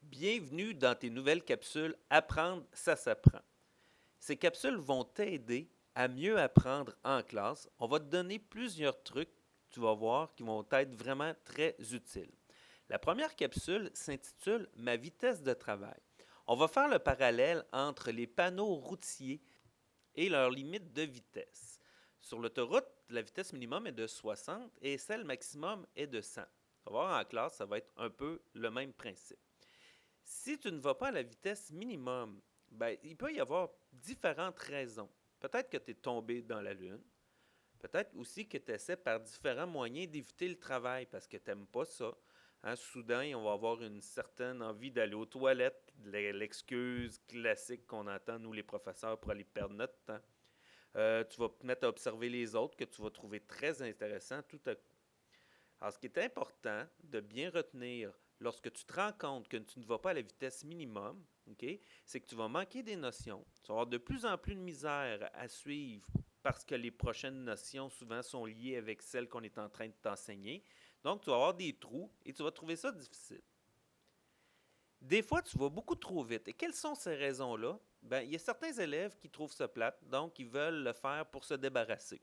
Bienvenue dans tes nouvelles capsules Apprendre, ça s'apprend. Ces capsules vont t'aider à mieux apprendre en classe. On va te donner plusieurs trucs, tu vas voir, qui vont être vraiment très utiles. La première capsule s'intitule Ma vitesse de travail. On va faire le parallèle entre les panneaux routiers et leurs limites de vitesse. Sur l'autoroute, la vitesse minimum est de 60 et celle maximum est de 100. Tu vas voir en classe, ça va être un peu le même principe. Si tu ne vas pas à la vitesse minimum, ben, il peut y avoir différentes raisons. Peut-être que tu es tombé dans la lune. Peut-être aussi que tu essaies par différents moyens d'éviter le travail parce que tu n'aimes pas ça. Hein, soudain, on va avoir une certaine envie d'aller aux toilettes, l'excuse classique qu'on entend, nous les professeurs, pour aller perdre notre temps. Tu vas te mettre à observer les autres que tu vas trouver très intéressant tout à coup. Alors, ce qui est important de bien retenir lorsque tu te rends compte que tu ne vas pas à la vitesse minimum, okay, c'est que tu vas manquer des notions. Tu vas avoir de plus en plus de misère à suivre parce que les prochaines notions souvent sont liées avec celles qu'on est en train de t'enseigner. Donc, tu vas avoir des trous et tu vas trouver ça difficile. Des fois, tu vas beaucoup trop vite. Et quelles sont ces raisons-là? Ben, il y a certains élèves qui trouvent ça plate, donc ils veulent le faire pour se débarrasser.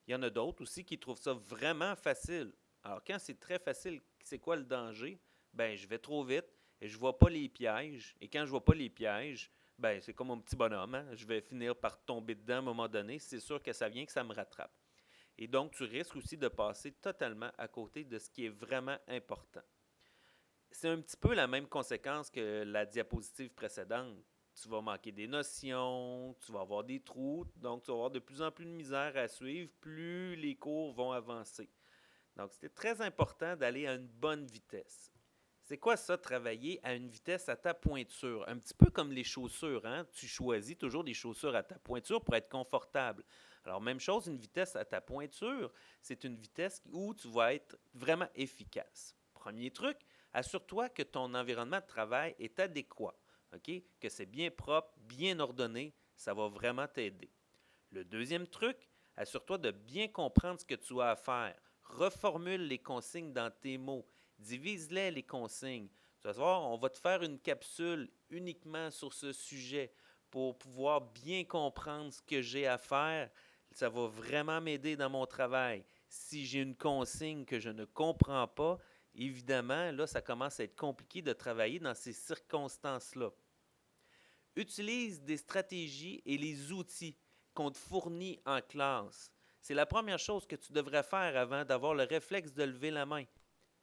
Il y en a d'autres aussi qui trouvent ça vraiment facile. Alors, quand c'est très facile, c'est quoi le danger? Ben, je vais trop vite et je vois pas les pièges. Et quand je vois pas les pièges, ben, c'est comme un petit bonhomme. Hein? Je vais finir par tomber dedans à un moment donné. C'est sûr que ça vient que ça me rattrape. Et donc, tu risques aussi de passer totalement à côté de ce qui est vraiment important. C'est un petit peu la même conséquence que la diapositive précédente. Tu vas manquer des notions, tu vas avoir des trous, donc tu vas avoir de plus en plus de misère à suivre, plus les cours vont avancer. Donc, c'était très important d'aller à une bonne vitesse. C'est quoi ça, travailler à une vitesse à ta pointure? Un petit peu comme les chaussures, hein? Tu choisis toujours des chaussures à ta pointure pour être confortable. Alors, même chose, une vitesse à ta pointure, c'est une vitesse où tu vas être vraiment efficace. Premier truc, assure-toi que ton environnement de travail est adéquat, okay? Que c'est bien propre, bien ordonné, ça va vraiment t'aider. Le deuxième truc, assure-toi de bien comprendre ce que tu as à faire. Reformule les consignes dans tes mots. Divise-les, les consignes. Tu vas voir, on va te faire une capsule uniquement sur ce sujet pour pouvoir bien comprendre ce que j'ai à faire. Ça va vraiment m'aider dans mon travail. Si j'ai une consigne que je ne comprends pas, évidemment, là, ça commence à être compliqué de travailler dans ces circonstances-là. Utilise des stratégies et les outils qu'on te fournit en classe. C'est la première chose que tu devrais faire avant d'avoir le réflexe de lever la main.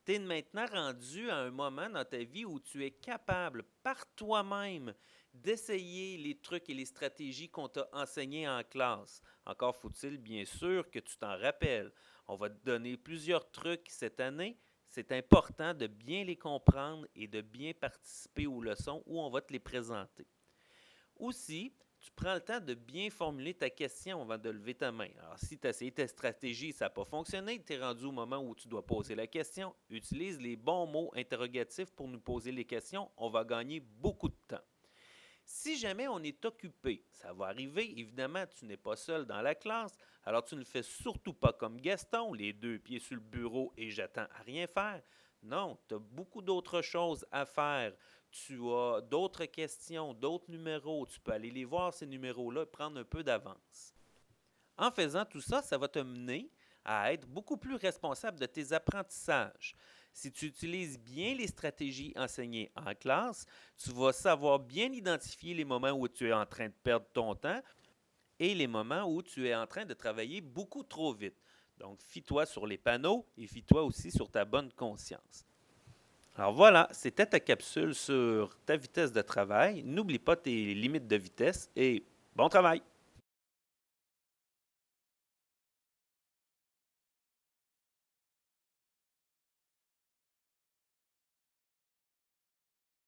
Tu es maintenant rendu à un moment dans ta vie où tu es capable par toi-même d'essayer les trucs et les stratégies qu'on t'a enseignées en classe. Encore faut-il bien sûr que tu t'en rappelles. On va te donner plusieurs trucs cette année. C'est important de bien les comprendre et de bien participer aux leçons où on va te les présenter. Aussi, tu prends le temps de bien formuler ta question avant de lever ta main. Alors, si tu as essayé ta stratégie et ça n'a pas fonctionné, tu es rendu au moment où tu dois poser la question. Utilise les bons mots interrogatifs pour nous poser les questions. On va gagner beaucoup de temps. Si jamais on est occupé, ça va arriver, évidemment, tu n'es pas seul dans la classe, alors tu ne fais surtout pas comme Gaston, les deux pieds sur le bureau et j'attends à rien faire. Non, tu as beaucoup d'autres choses à faire. Tu as d'autres questions, d'autres numéros. Tu peux aller les voir, ces numéros-là, et prendre un peu d'avance. En faisant tout ça, ça va te mener à être beaucoup plus responsable de tes apprentissages. Si tu utilises bien les stratégies enseignées en classe, tu vas savoir bien identifier les moments où tu es en train de perdre ton temps et les moments où tu es en train de travailler beaucoup trop vite. Donc, fie-toi sur les panneaux et fie-toi aussi sur ta bonne conscience. Alors voilà, c'était ta capsule sur ta vitesse de travail. N'oublie pas tes limites de vitesse et bon travail!